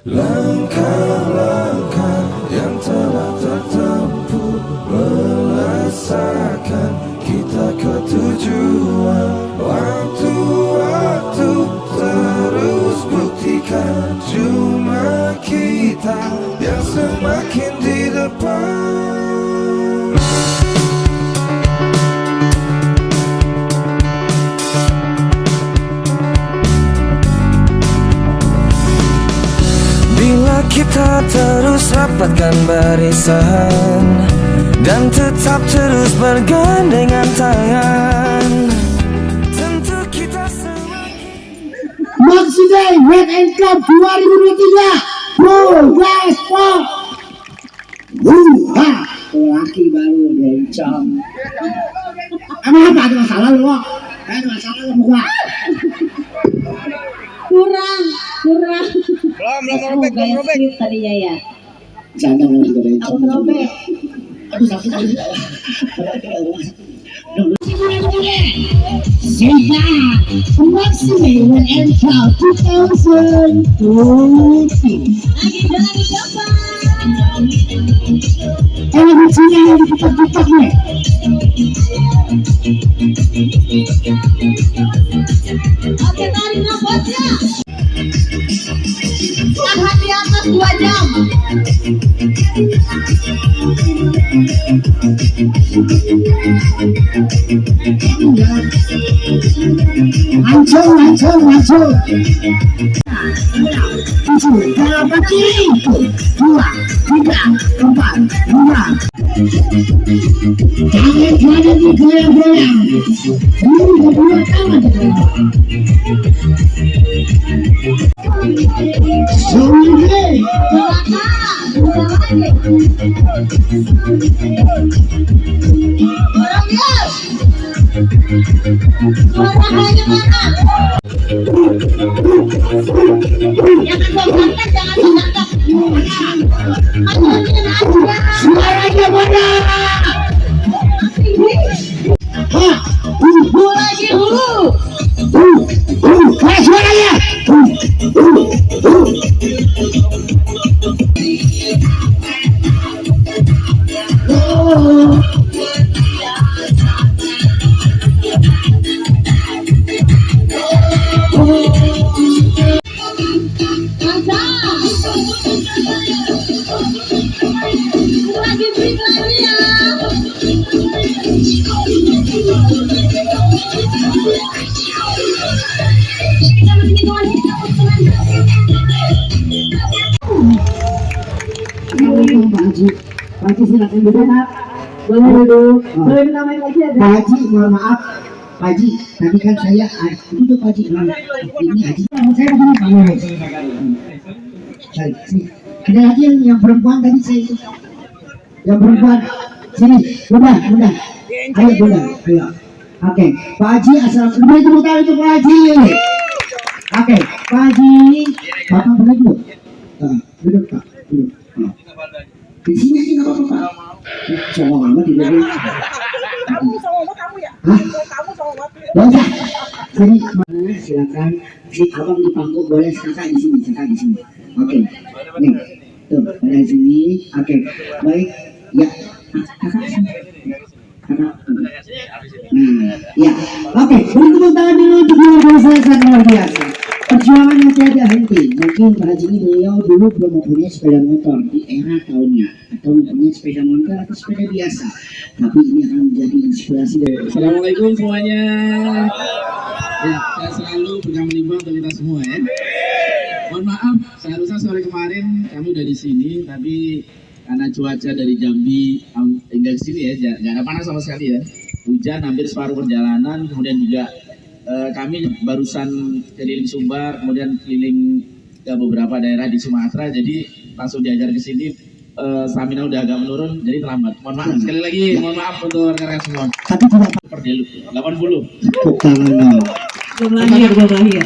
Langkah-langkah yang telah tertempuh merasakan kita ke tujuan. Waktu-waktu terus buktikan cuma kita yang semakin di depan. Bila kita terus rapatkan barisan dan tetap terus bergandengan tangan, tentu kita semakin. Maksudnya Red and Cup 2023 Progress Pop. Laki baru dari jam. Emang apa ada masalah lu? Ada masalah lu gua. Kurang. Belum robek. Tadinya ya. Jangan lagi dari jam. Aku robek. Aduh sakit. Sehingga Maxime Red and Cup 2020. Lagi jalan di depan. Lucunya yang diputar-putar nih. Oke, tarik nafasnya. Tahan di atas 2 jam. Langsung. 7, 8 kiri, 2, 3, 4, 5. Tangan digoyang-goyang. Ini kedua tangan. Sorry. Suaranya mana? Suaranya mana? Lagi dulu. Kayak suaranya. Lagi break lagi ya. Pak Haji silakan duduk. Boleh duduk. Boleh minta mic lagi ya? Pak Haji, mohon maaf. Pak Haji, tadi kan saya duduk Pak Haji. Ini Haji. Saya begini Pak Haji. Sini. Ada lagi yang perempuan tadi saya itu. Yang perempuan. Sini, Bunda. Ayo Bunda, ayo. Oke, Pak Haji assalamualaikum. Beri tepuk tangan untuk Pak Haji. Oke, Pak Haji. Bapak boleh duduk? Duduk Pak, duduk. Di sini aja nggak apa-apa Pak. Songong amat di sini. Kamu ya? Hah? Kamu sama Bangsa. Sini, silakan. Si abang di pangku boleh kakak di sini, Oke. Nih, tuh ada di sini. Oke, baik. Ya, kakak sini. Kakak. Nah, ya. Oke, beri tepuk tangan dulu untuk luar biasa luar biasa. Perjuangan yang tiada henti. Mungkin Pak Haji ini beliau dulu belum mempunyai sepeda motor di era tahunnya, atau mempunyai sepeda motor atau sepeda biasa. Tapi ini akan menjadi inspirasi dari. Assalamualaikum semuanya. Ya, saya selalu pegang limbang untuk kita semua ya. Mohon maaf, seharusnya sore kemarin kami udah di sini, tapi karena cuaca dari Jambi hingga ke sini ya, nggak ada panas sama sekali ya. Hujan hampir separuh perjalanan, kemudian juga kami barusan keliling Sumbar, kemudian keliling ke beberapa daerah di Sumatera, jadi langsung diajar ke sini. Stamina udah agak menurun, jadi terlambat. Mohon maaf sekali lagi, mohon maaf untuk rekan-rekan semua. Tapi tidak Per Delu 80.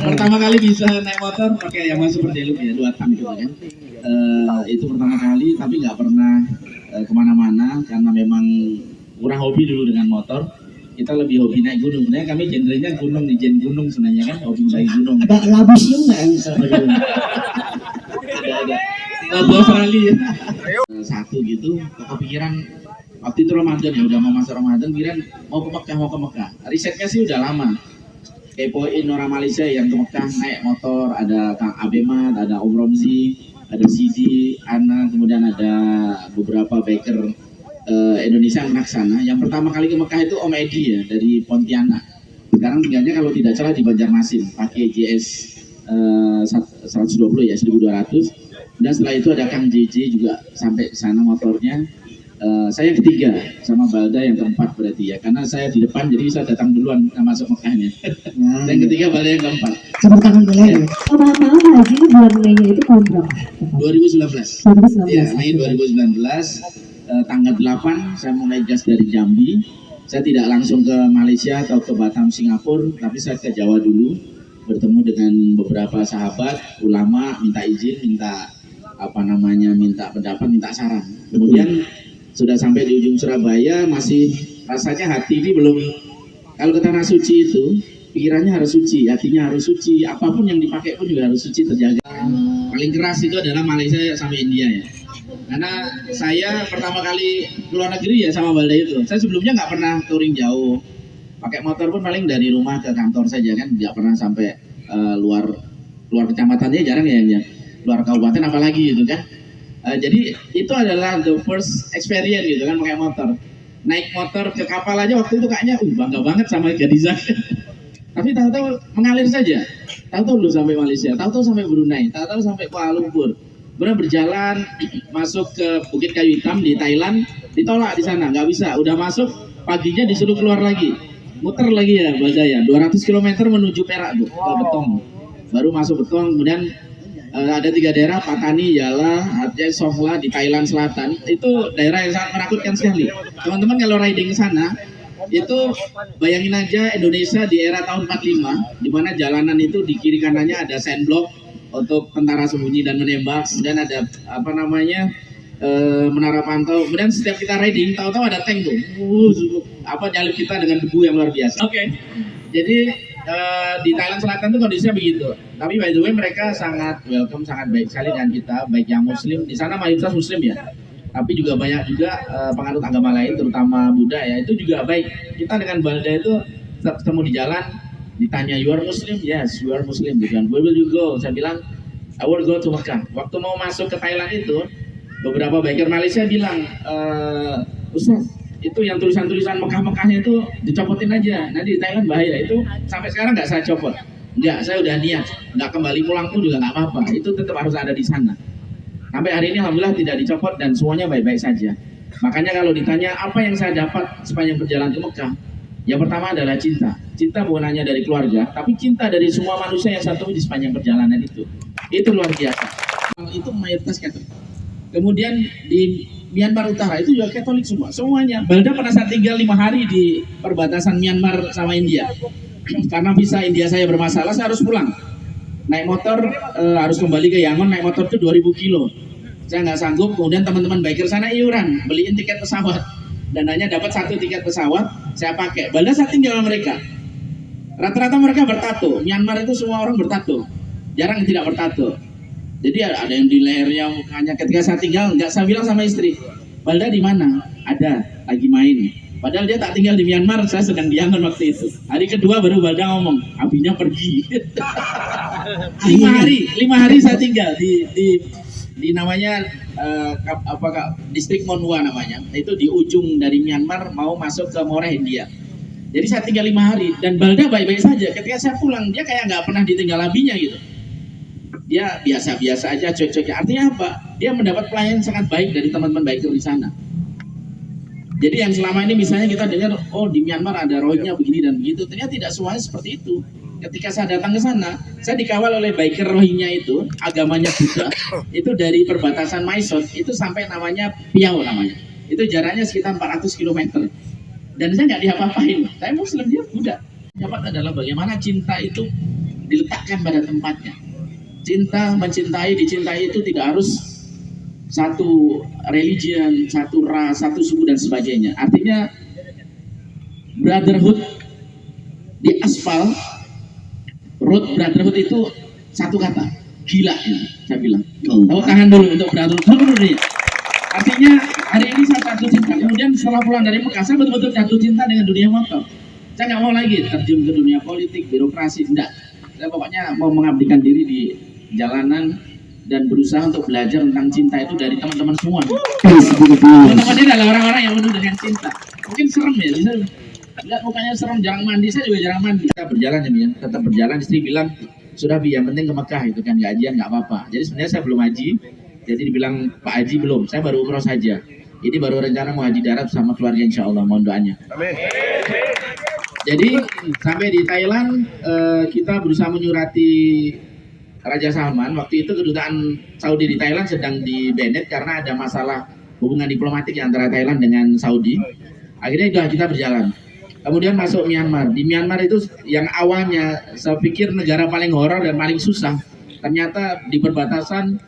Pertama kali bisa naik motor pakai Yamaha Super Deluxe ya, 2 tak gitu kan. Itu pertama kali, tapi nggak pernah kemana-mana karena memang kurang hobi dulu dengan motor. Kita lebih hobi naik gunung. Sebenarnya kami genrenya gunung nih, gunung sebenarnya kan, hobi naik gunung. Ada labusnya nggak yang bisa bagaimana? Ada ada. Bos rally ya. Satu gitu, kepikiran waktu itu Ramadan ya, udah mau masuk Ramadan, pikiran mau ke Mekah. Risetnya sih udah lama. Kepoin orang Malaysia yang ke Mekah naik motor, ada Kang Abemat, ada Om Romzi, ada Sidi, Ana, kemudian ada beberapa biker Indonesia yang sana. Yang pertama kali ke Mekah itu Om Edi ya, dari Pontianak. Sekarang tinggalnya kalau tidak salah di Banjarmasin, pakai JS 120 ya, 1200. Dan setelah itu ada Kang JJ juga sampai ke sana motornya. Saya ketiga sama Balda yang keempat berarti ya, karena saya di depan jadi saya datang duluan masuk Mekahnya. Saya ketiga, Balda yang keempat. Tepuk tangan boleh ya? Oh, maaf haji itu bulan Mei itu tahun berapa? 2019. 2019. Ya, Mei 2019, tanggal 8 saya mulai gas dari Jambi. Saya tidak langsung ke Malaysia atau ke Batam, Singapura, tapi saya ke Jawa dulu, bertemu dengan beberapa sahabat, ulama, minta izin, minta pendapat, minta saran. Kemudian sudah sampai di ujung Surabaya, masih rasanya hati ini belum, kalau ke tanah suci itu pikirannya harus suci, hatinya harus suci, apapun yang dipakai pun juga harus suci, terjaga. Paling keras itu adalah Malaysia sama India ya, karena saya pertama kali keluar negeri ya sama Balda itu. Saya sebelumnya nggak pernah touring jauh, pakai motor pun paling dari rumah ke kantor saja kan, nggak pernah sampai luar kecamatannya, jarang ya, luar kabupaten apalagi gitu kan. Jadi itu adalah the first experience gitu kan, pakai motor. Naik motor ke kapal aja waktu itu kayaknya bangga banget sama gadisnya. Tapi tahu-tahu mengalir saja. Tahu-tahu lu sampai Malaysia, tahu-tahu sampai Brunei, tahu-tahu sampai Kuala Lumpur. Benar berjalan masuk ke Bukit Kayu Hitam di Thailand, ditolak di sana, nggak bisa. Udah masuk, paginya disuruh keluar lagi. Muter lagi ya Bajaya, 200 km menuju Perak tuh, ke Betong. Baru masuk Betong, kemudian ada 3 daerah, Patani, Jala, Aceh, Sohla di Thailand Selatan. Itu daerah yang sangat menakutkan sekali. Teman-teman kalau riding ke sana, itu bayangin aja Indonesia di era tahun 45, di mana jalanan itu di kiri kanannya ada sandblock untuk tentara sembunyi dan menembak, kemudian ada menara pantau. Kemudian setiap kita riding, tahu-tahu ada tank tuh, nyalip kita dengan debu yang luar biasa. Oke. Jadi di Thailand Selatan itu kondisinya begitu. Tapi by the way mereka sangat welcome, sangat baik sekali dengan kita, baik yang Muslim di sana mayoritas Muslim ya. Tapi juga banyak juga penganut agama lain, terutama Buddha ya. Itu juga baik. Kita dengan Balda itu ketemu di jalan, ditanya you are Muslim? Yes, you are Muslim. Where will you go? Saya bilang I will go to Mekah. Waktu mau masuk ke Thailand itu, beberapa biker Malaysia bilang, Ustaz, itu yang tulisan-tulisan Mekah-Mekahnya itu dicopotin aja, nanti di Thailand bahaya. Itu sampai sekarang nggak saya copot, nggak, saya udah niat, nggak kembali pulang pun juga nggak apa-apa, itu tetap harus ada di sana. Sampai hari ini alhamdulillah tidak dicopot dan semuanya baik-baik saja. Makanya kalau ditanya apa yang saya dapat sepanjang perjalanan ke Mekah, yang pertama adalah cinta. Cinta bukan hanya dari keluarga, tapi cinta dari semua manusia yang saya temui di sepanjang perjalanan itu. Itu luar biasa. Itu mayoritas Katolik. Kemudian di Myanmar Utara itu juga Katolik semua, semuanya. Balda pada saat tinggal 5 hari di perbatasan Myanmar sama India. Karena visa India saya bermasalah, saya harus pulang. Naik motor harus kembali ke Yangon, naik motor itu 2000 kilo. Saya nggak sanggup, kemudian teman-teman biker sana iuran, beliin tiket pesawat. Dan hanya dapat 1 tiket pesawat, saya pakai. Balda saya tinggal sama mereka. Rata-rata mereka bertato. Myanmar itu semua orang bertato. Jarang yang tidak bertato. Jadi ada yang di lehernya mukanya. Ketika saya tinggal, nggak, saya bilang sama istri, Balda di mana? Ada, lagi main. Padahal dia tak tinggal di Myanmar, saya sedang di Yangon waktu itu. Hari kedua baru Balda ngomong, abinya pergi. 5 hari saya tinggal di namanya distrik Monua namanya. Itu di ujung dari Myanmar mau masuk ke Moreh India. Jadi saya tinggal 5 hari dan Balda baik-baik saja. Ketika saya pulang dia kayak nggak pernah ditinggal abinya gitu. Dia biasa-biasa aja, cuek-cueknya. Artinya apa? Dia mendapat pelayanan sangat baik dari teman-teman biker di sana. Jadi yang selama ini misalnya kita dengar, oh di Myanmar ada Rohingya begini dan begitu. Ternyata tidak semuanya seperti itu. Ketika saya datang ke sana, saya dikawal oleh biker Rohingya itu, agamanya Buddha. Itu dari perbatasan Mysore, itu sampai namanya Piau namanya. Itu jaraknya sekitar 400 km. Dan saya nggak diapa-apain. Saya Muslim, dia Buddha. Dapat adalah bagaimana cinta itu diletakkan pada tempatnya. Cinta, mencintai, dicintai itu tidak harus satu religion, satu ras, satu suku dan sebagainya. Artinya brotherhood di aspal, road brotherhood itu satu kata, gila ya, saya bilang. Oh. Tahu tahan dulu untuk beratur dulu nih. Artinya hari ini saya jatuh cinta. Kemudian setelah pulang dari Mekah saya betul-betul jatuh cinta dengan dunia motor. Saya nggak mau lagi terjun ke dunia politik, birokrasi, enggak. Saya pokoknya mau mengabdikan diri di jalanan dan berusaha untuk belajar tentang cinta itu dari teman-teman semua. Teman-teman ini adalah orang-orang yang penuh dengan cinta. Mungkin serem ya, bisa lihat mukanya serem, jarang mandi, saya juga jarang mandi. Kita berjalan ya, Mian, tetap berjalan. Istri bilang, sudah Bi, yang penting ke Mekah itu kan gajian nggak apa-apa. Jadi sebenarnya saya belum haji, jadi dibilang Pak Haji belum, saya baru umroh saja. Ini baru rencana mau haji darat sama keluarga insya Allah, mohon doanya. Amin. Jadi sampai di Thailand kita berusaha menyurati Raja Salman. Waktu itu kedutaan Saudi di Thailand sedang di banned karena ada masalah hubungan diplomatik antara Thailand dengan Saudi. Akhirnya kita berjalan. Kemudian masuk Myanmar. Di Myanmar itu yang awalnya saya pikir negara paling horor dan paling susah. Ternyata di perbatasan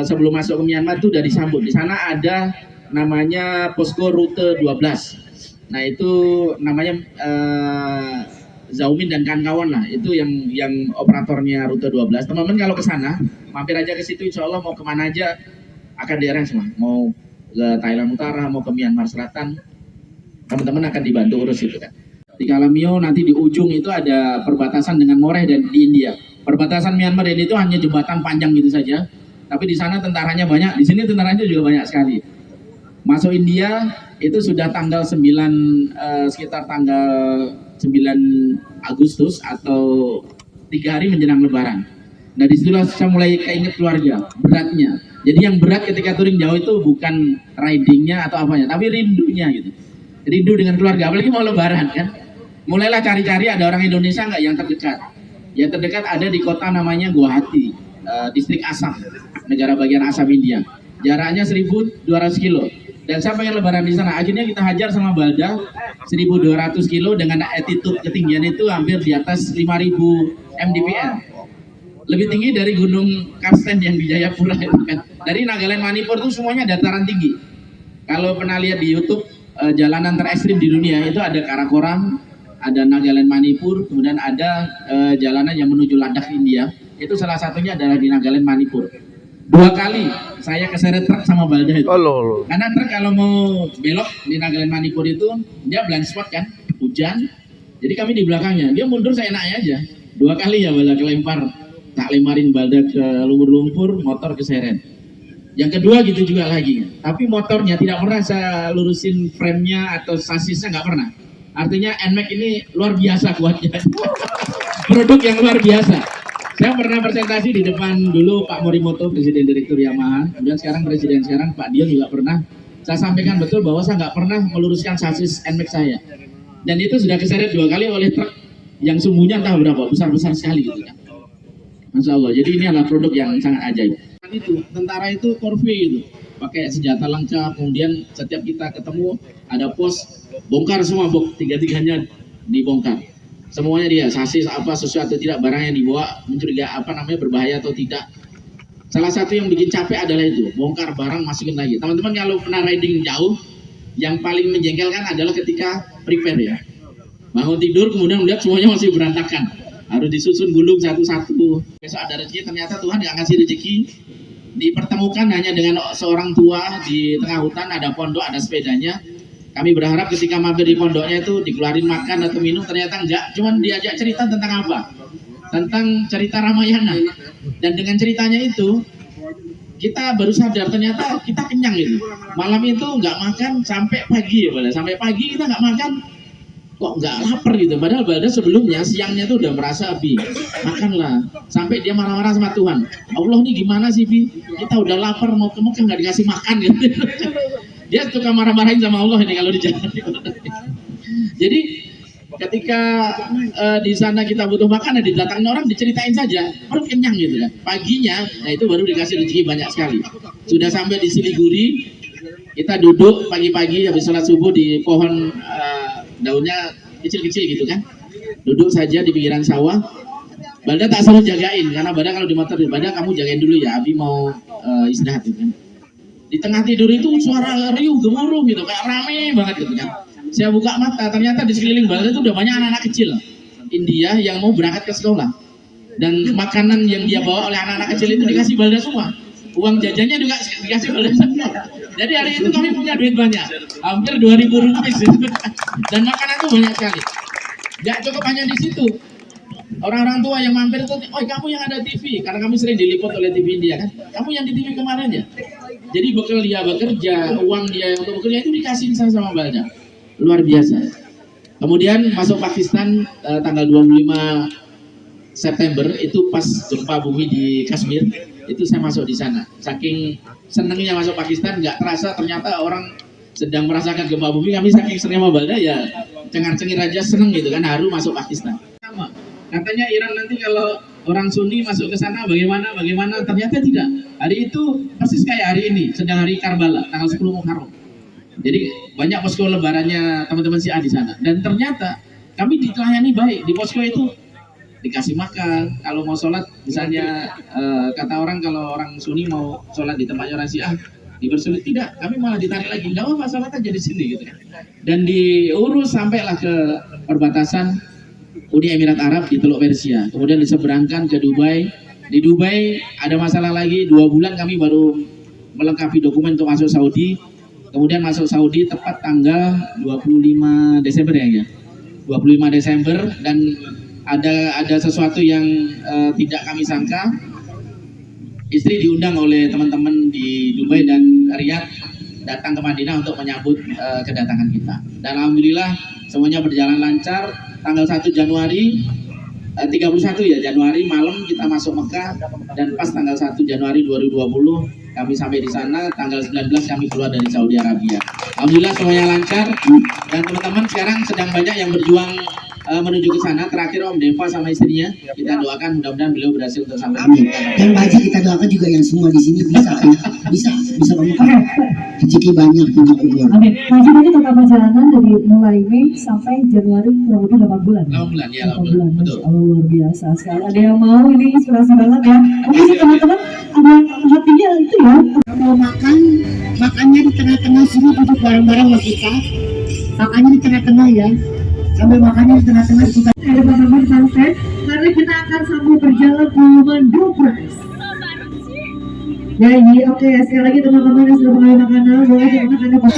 sebelum masuk ke Myanmar itu udah disambut. Di sana ada namanya posko rute 12. Nah itu namanya Zaumin dan kawan-kawan lah, itu yang operatornya rute 12. Teman-teman kalau ke sana, mampir aja ke situ, insya Allah mau kemana aja akan di-arrange semua. Mau ke Thailand Utara, mau ke Myanmar Selatan, teman-teman akan dibantu urus itu kan. Di Kalamio nanti di ujung itu ada perbatasan dengan Moreh dan di India. Perbatasan Myanmar ini itu hanya jembatan panjang gitu saja, tapi di sana tentaranya banyak, di sini tentaranya juga banyak sekali. Masuk India itu sudah tanggal 9 sekitar tanggal 9 Agustus atau 3 hari menjelang Lebaran. Nah disitulah saya mulai keinget keluarga, beratnya. Jadi yang berat ketika touring jauh itu bukan ridingnya atau apanya, tapi rindunya gitu. Rindu dengan keluarga, apalagi mau Lebaran kan. Mulailah cari-cari ada orang Indonesia nggak yang terdekat. Yang terdekat ada di kota namanya Guwahati, distrik Assam, negara bagian Assam India. Jaraknya 1.200 kilo. Dan saya pengen Lebaran di sana. Akhirnya kita hajar sama Balda 1.200 kilo dengan altitude ketinggian itu hampir di atas 5.000 mdpl. Lebih tinggi dari Gunung Karsten yang di Jayapura itu kan. Dari Nagaland Manipur itu semuanya dataran tinggi. Kalau pernah lihat di YouTube jalanan terekstrim di dunia itu ada Karakoram, ada Nagaland Manipur, kemudian ada jalanan yang menuju Ladakh India. Itu salah satunya adalah di Nagaland Manipur. 2 kali saya keseret truk sama Balda itu. Karena truk kalau mau belok di Nagaland Manipur itu dia blind spot kan, hujan. Jadi kami di belakangnya, dia mundur seenaknya aja. 2 kali ya Balda kelempar, tak lemparin Balda ke lumpur, motor keseret. Yang kedua gitu juga lagi. Tapi motornya tidak pernah saya lurusin frame-nya atau sasisnya, nggak pernah. Artinya NMAX ini luar biasa kuatnya. Produk yang luar biasa. Saya pernah presentasi di depan dulu Pak Morimoto, Presiden Direktur Yamaha, kemudian sekarang Presiden sekarang Pak Dion juga pernah. Saya sampaikan betul bahwa saya nggak pernah meluruskan sasis NMAX saya. Dan itu sudah keseret 2 kali oleh truk yang sumbunya entah berapa, besar-besar sekali gitu kan. Masya Allah, jadi ini adalah produk yang sangat ajaib. Itu tentara itu korve gitu, pakai senjata lengkap, kemudian setiap kita ketemu ada pos, bongkar semua, tiga-tiganya dibongkar. Semuanya dia, sasis apa sesuatu atau tidak, barang yang dibawa mencurigai apa namanya berbahaya atau tidak. Salah satu yang bikin capek adalah itu, bongkar barang masukin lagi. Teman-teman kalau pernah riding jauh, yang paling menjengkelkan adalah ketika prepare ya. Bangun tidur kemudian melihat semuanya masih berantakan. Harus disusun gulung satu-satu. Besok ada rezeki, ternyata Tuhan nggak ngasih rezeki. Dipertemukan hanya dengan seorang tua di tengah hutan, ada pondok, ada sepedanya. Kami berharap ketika mampir di pondoknya itu dikeluarin makan atau minum, ternyata enggak. Cuman diajak cerita tentang apa? Tentang cerita Ramayana. Dan dengan ceritanya itu, kita baru sadar ternyata kita kenyang itu. Malam itu enggak makan sampai pagi ya, Balda. Sampai pagi kita enggak makan, kok enggak lapar gitu. Padahal Balda sebelumnya, siangnya tuh udah merasa, Bi, makanlah. Sampai dia marah-marah sama Tuhan. Allah nih gimana sih, Bi? Kita udah lapar, mau ke Mekah enggak dikasih makan gitu. Dia suka marah-marahin sama Allah ini kalau di jalan. Jadi ketika di sana kita butuh makanan, didatangin orang, diceritain saja, perut kenyang gitu kan. Paginya, nah itu baru dikasih rezeki banyak sekali. Sudah sampai di Siliguri, kita duduk pagi-pagi habis sholat subuh di pohon daunnya kecil-kecil gitu kan. Duduk saja di pinggiran sawah. Balda tak suruh jagain, karena Balda kalau di motor, Balda kamu jagain dulu ya, Abi mau istirahat gitu kan. Di tengah tidur itu suara riuh gemuruh gitu, kayak rame banget gitu kan. Saya buka mata, ternyata di sekeliling Balda itu udah banyak anak-anak kecil India yang mau berangkat ke sekolah. Dan makanan yang dia bawa oleh anak-anak kecil itu dikasih balda semua. Uang jajannya juga dikasih balda semua. Jadi hari itu kami punya duit banyak, hampir 2.000 rupiah. Dan makanan itu banyak sekali. Gak cukup hanya di situ. Orang-orang tua yang mampir itu, oh kamu yang ada TV, karena kami sering diliput oleh TV India kan, kamu yang di TV kemarin ya. Jadi bekal dia bekerja, uang dia untuk bekerja itu dikasih sama balda. Luar biasa. Kemudian masuk Pakistan tanggal 25 September itu pas gempa bumi di Kashmir, itu saya masuk di sana. Saking senengnya masuk Pakistan, nggak terasa ternyata orang sedang merasakan gempa bumi. Kami saking senengnya balda ya cengar-cengir aja seneng gitu kan, haru masuk Pakistan. Sama. Katanya Iran nanti kalau orang Sunni masuk ke sana bagaimana? Ternyata tidak. Hari itu persis kayak hari ini, sedang hari Karbala, tanggal 10 Muharram. Jadi banyak posko lebarannya teman-teman Syiah di sana. Dan ternyata kami dilayani baik di posko itu, dikasih makan. Kalau mau sholat, misalnya kata orang kalau orang Sunni mau sholat di tempatnya orang Syiah dipersulit, tidak. Kami malah ditarik lagi. Nggak apa-apa, sholat aja di sini gitu kan. Dan diurus sampailah ke perbatasan Uni Emirat Arab di Teluk Persia, kemudian diseberangkan ke Dubai. Di Dubai ada masalah lagi, 2 bulan kami baru melengkapi dokumen untuk masuk Saudi. Kemudian masuk Saudi tepat tanggal 25 Desember ya, 25 Desember, dan ada sesuatu yang tidak kami sangka. Istri diundang oleh teman-teman di Dubai dan Riyadh datang ke Madinah untuk menyambut kedatangan kita. Dan alhamdulillah semuanya berjalan lancar. Tanggal 1 Januari 31 ya Januari malam kita masuk Mekah, dan pas tanggal 1 Januari 2020 kami sampai di sana. Tanggal 19 kami keluar dari Saudi Arabia. Alhamdulillah semuanya lancar, dan teman-teman sekarang sedang banyak yang berjuang menuju ke sana. Terakhir Om Deva sama istrinya, kita doakan mudah-mudahan beliau berhasil untuk sampai. Amin. Dan Pak Haji kita doakan juga yang semua di sini bisa ya, bisa banyak rezeki banyak punya uang. Oke, Haji tadi total perjalanan dari mulai Mei sampai Januari kurang lebih 8 bulan. 8 bulan ya, 8 bulan. betul. Masya Allah, luar biasa sekali. Ada yang mau, ini inspirasi banget ya. Mungkin sih teman-teman ada yang hatinya itu ya. Mau makan, makannya di tengah-tengah sini, duduk bareng-bareng sama kita. Makannya di tengah-tengah ya. Sambil makannya di tengah-tengah kita. Ada teman-teman sunset, karena kita akan sambil berjalan puluhan Dupers. Ya ini oke, sekali lagi teman-teman yang sudah mengambil makanan, boleh teman-teman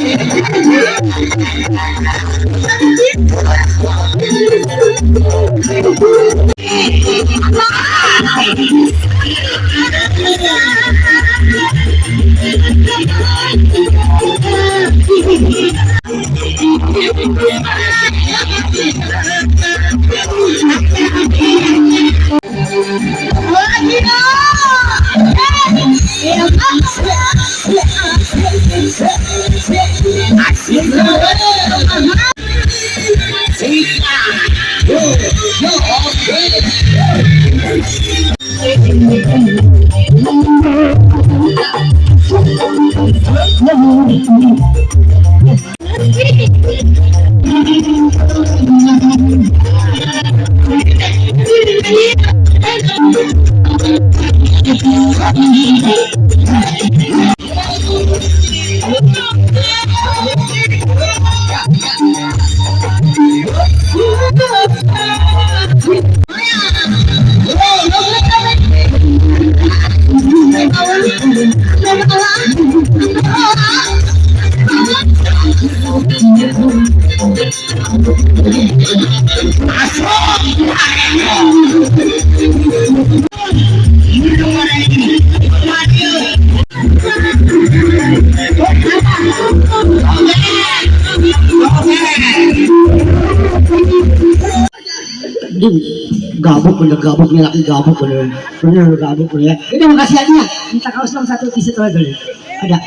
Anda gabuk nih laki gabuk bener gabuk bener. Ini makasih aja, minta kaos dong satu t-shirt lagi. Ada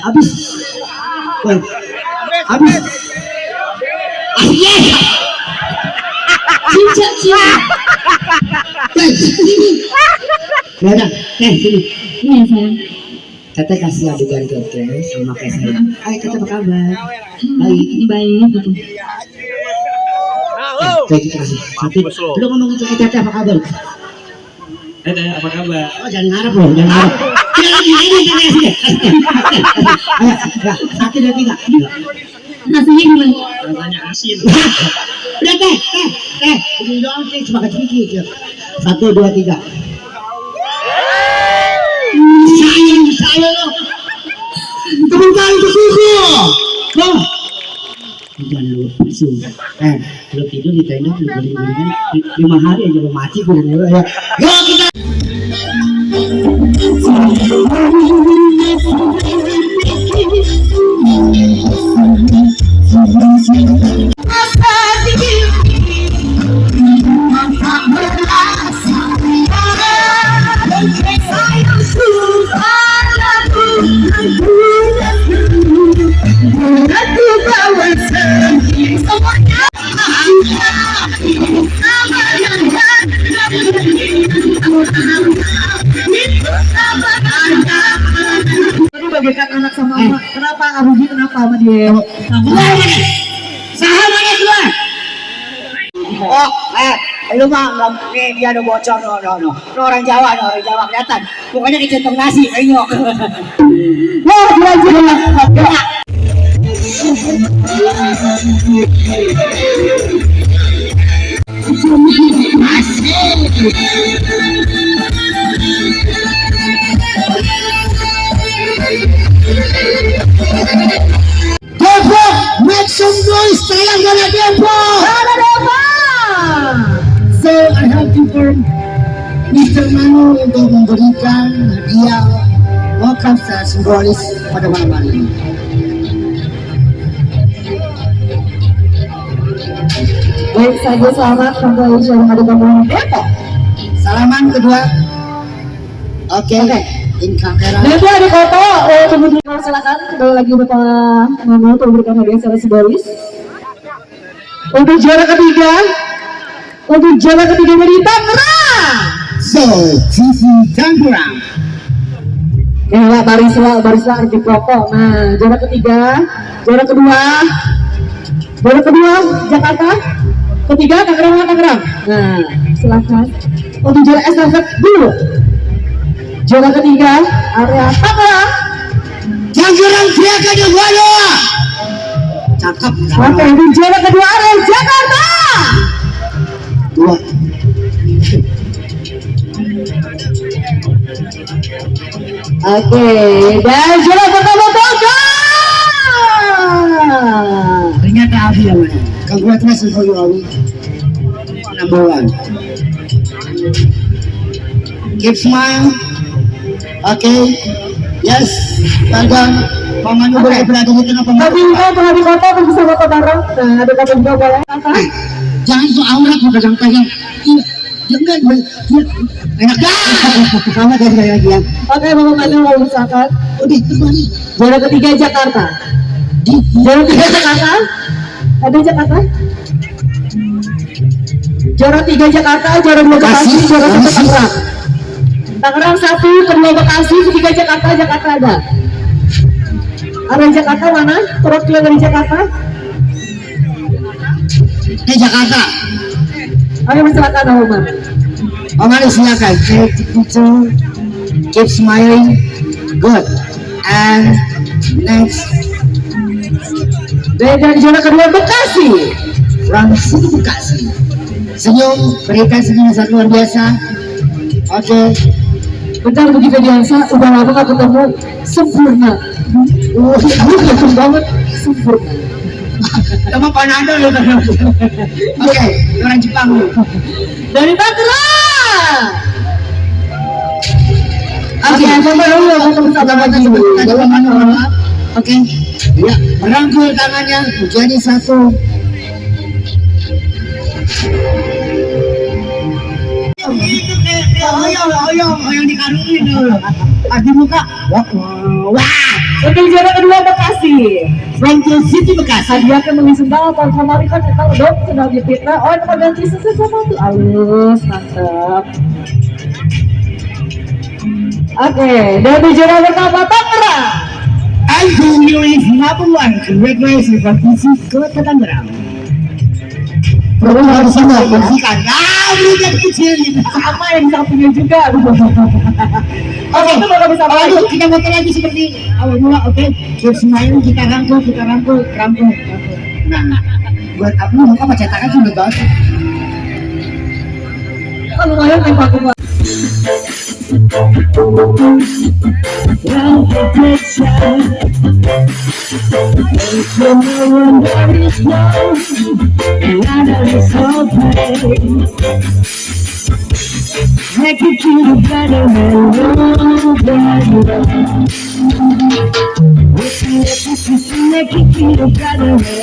habis. Woi, habis. Yes. Cinca. Sini. Ya, sini. Ini ya sayang. Teteh kasih adegan teteh sama kayak saya. Hai teteh apa kabar? Ini baik gitu. Terima kasih. Tapi lu ngomong itu teteh apa kabar? Teteh apa kabar? Oh jangan ngarep loh, jangan ngarep. Ini. Ayo, 1, 2, 3. Rasanya gimana? Rasanya asin. Udah teh. Ini doang teh cuma sedikit. 1, 2, 3. Saya lo. Tepuk tangan untuk Kuku. Loh. Jangan lu palsu. Lu tidur di tenda lu guling-gulingan 5 hari aja lu mati gue ya. Yo kita. Tadi bagaikan anak sama mama. Kenapa Abuji kenapa sama dia? Sahabat keluar. Oh, lu mah nih dia udah bocor no. Orang Jawa kelihatan. Pokoknya kecentong nasi kayaknya. Wah, belajar. Depok, make some noise, sayang dari Depok. So I have to inform Mr. Manu untuk memberikan hadiah welcome secara simbolis pada malam hari ini. Baik saja selamat kembali yang ada di Depok. Salaman kedua. Oke. In kamera. Nanti ada foto, kemudian silakan kembali lagi Bapak Manu untuk memberikan hadiah secara simbolis. Untuk juara ketiga dari Tangerang. So, TV Tangerang. Ya, barislah arti pokok. Nah, juara kedua Jakarta. Ketiga Tangerang. Nah, silakan. Untuk juara estafet dulu. Juara ketiga area Tangerang. Tangerang teriakan di bawah. Cakep. Oke, untuk juara kedua area Jakarta. 2. Oke, dan juara pertama Bogor. Ternyata Abi yang mana? Congratulations for you, Abi. Number 1. Keep smile. Okay. Yes. Bangga. Paman boleh berada di tengah Tapi pemain. untuk hari kota kan bisa foto bareng. Nah, ada kata juga boleh. Jangan so aurat lu pegang-pegang. Jangan. Enak dah. Sama kayak lagi ya. Oke, Bapak Manu mau misalkan. Udah kembali. Juara ketiga Jakarta. Juara tiga Jakarta. Ada Jakarta? Juara 3 Jakarta, juara 2 Bekasi, juara 1 Tangerang. Tangerang 1, kedua Bekasi, ketiga Jakarta ada. Ada Jakarta mana? Perwakilan dari Jakarta? Jakarta. Oke, silakan Omar. Omar silakan. Take the picture. Keep smiling. Good. And next. Dan juara kedua Bekasi. From City Bekasi. Senyum, berikan senyum yang sangat luar biasa. Oke. Bentar begitu biasa, udah lama gak ketemu. Sempurna. Yakin banget sempurna. Sama Panado lu. Oke, orang Jepang lu. Dari Tangerang. Oke, sampai dulu ketemu sama lagi. Oke. Ya, merangkul tangannya menjadi satu. Yang dikarungin dulu. Di muka. Wah. Untuk juara kedua Bekasi. From City Bekasi. Hadiah ke mengisembang atau kemarin kan kita udah sedang dipitnah. Oh, ini ganti sesuatu tuh. Halus, mantap. Oke, dari juara pertama Tangerang. And the is number 1. Congratulations from Kota Tangerang. Harus sama bersihkan. Berikan kecil Sama yang sampingnya juga. Oke, itu bakal bisa lagi. Kita foto lagi seperti awal mula. Oke, terus semain kita rangkul. Nah, buat aku apa cetakan sudah bagus. Kan lumayan tempat gua. Make it feel better make it feel better.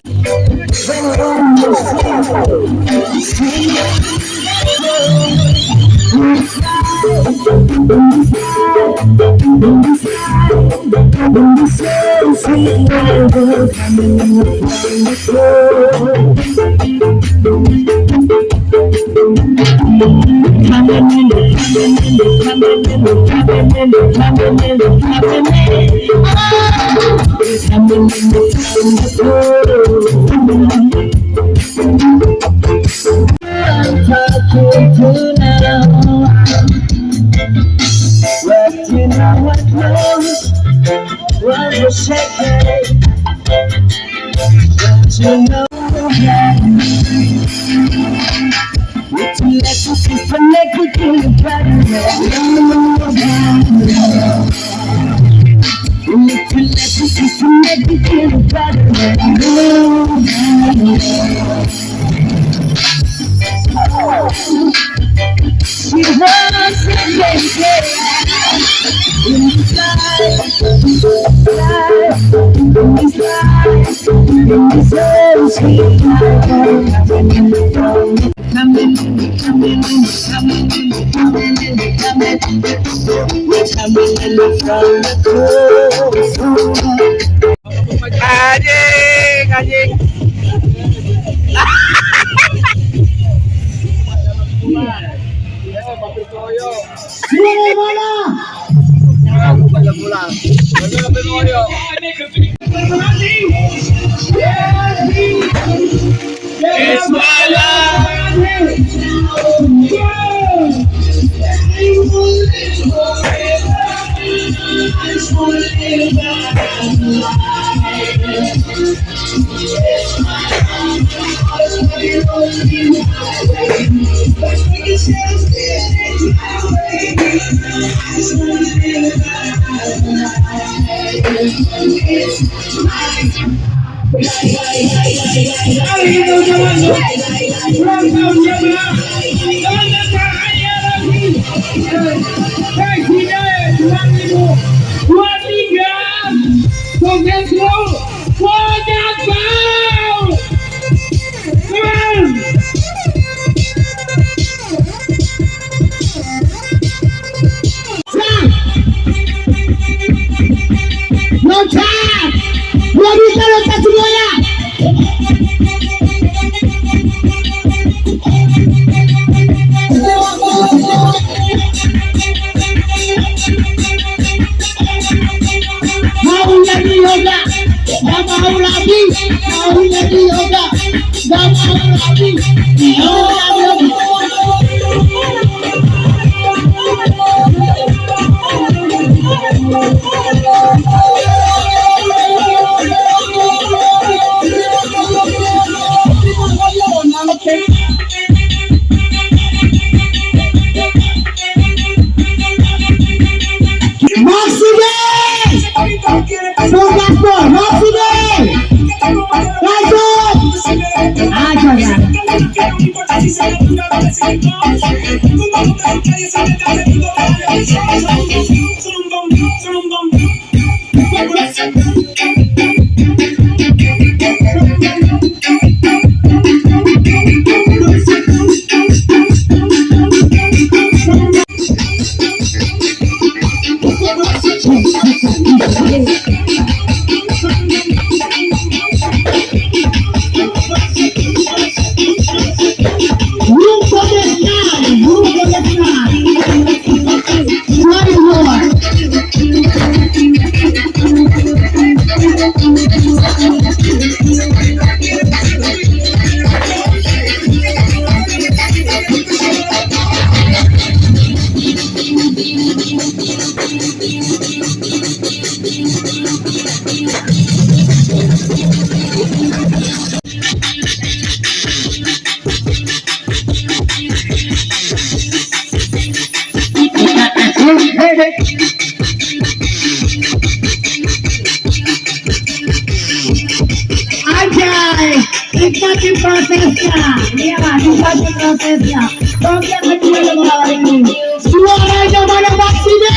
nikmati prosesnya. Iyalah, nikmati prosesnya. Bagi yang kedua yang hari ini, suaranya mana Bang Sini?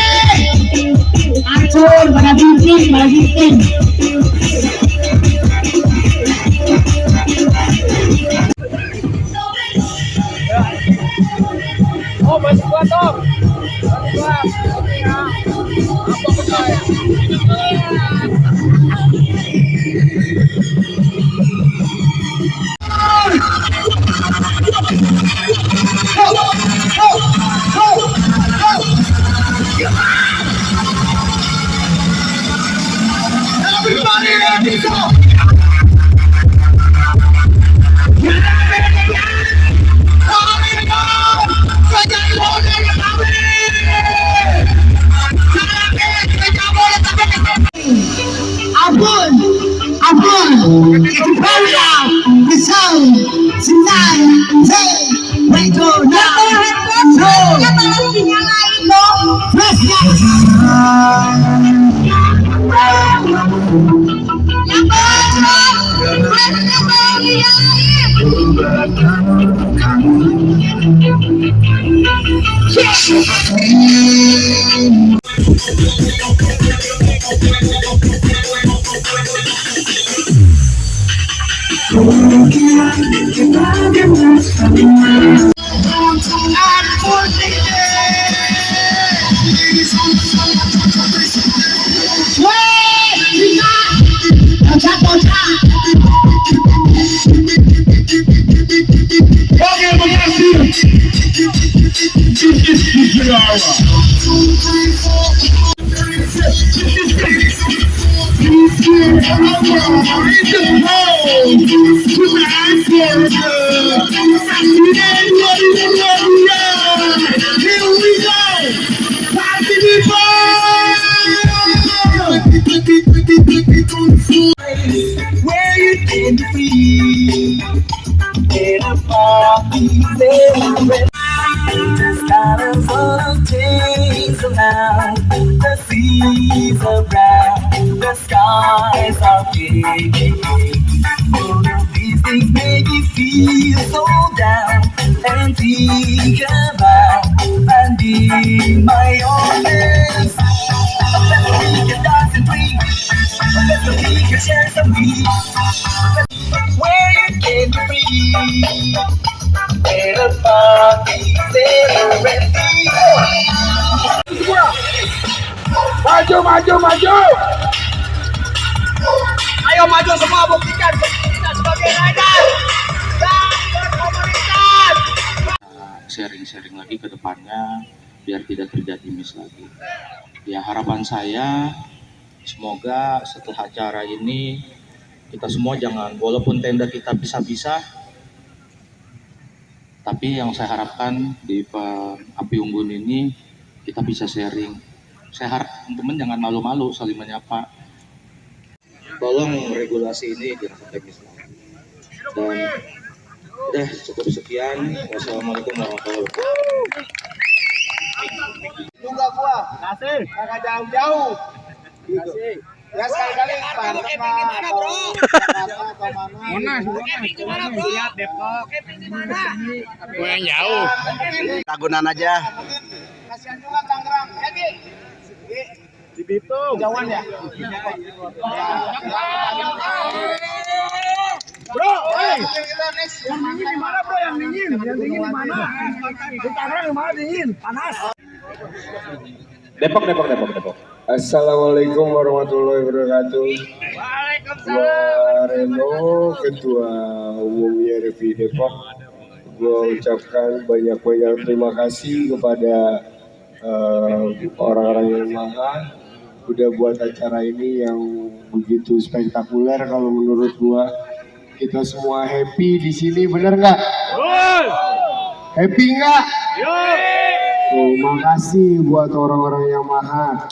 Acur, pada bikin, pada bikin. Oh, masih kuat, Tom. Masih kuat. Oke, ya. Apa betul ya? Abun, it's very loud. The sound, tonight, say, wait to now. Where you can be in a party celebrate. The sky is full of trees around. The seas are brown. The skies are big. All of these things make you feel so down and think about and be my own best. Let me can dance and breathe. Let me can share some beats. Where you can be in a party celebrate. Maju. Ayo maju semua, buktikan kita sebagai rakyat dan berkomunitas. Sharing-sharing lagi ke depannya biar tidak terjadi miss lagi. Ya, harapan saya semoga setelah acara ini kita semua jangan, walaupun tenda kita bisa-bisa, tapi yang saya harapkan di Api Unggun ini kita bisa sharing. Saya harap teman-teman jangan malu-malu saling menyapa. Tolong regulasi ini jangan sampai miss lagi. Dan udah cukup sekian. Wassalamualaikum warahmatullahi wabarakatuh. Juga gua. Kasih. Kagak jauh-jauh. Kasih. Ya sekali-kali Banten gimana, Bro? Monas gimana, Bro? Siap Depok. Gimana? Gua yang jauh. Ragunan aja. Kasihan juga Tangerang. Ya, Ki. Di Bitung. Jauhan ya? Bro, yang dingin di mana, Bro? Yang dingin di mana? Di Tangerang di mana dingin? Panas. Depok. Assalamualaikum warahmatullahi wabarakatuh. Gua Reno, Ketua Umum YRFI Depok. Gua ucapkan banyak-banyak terima kasih kepada orang-orang yang maha udah buat acara ini yang begitu spektakuler. Kalau menurut gua, kita semua happy di sini, bener nggak? Happy nggak? Makasih buat orang-orang yang maha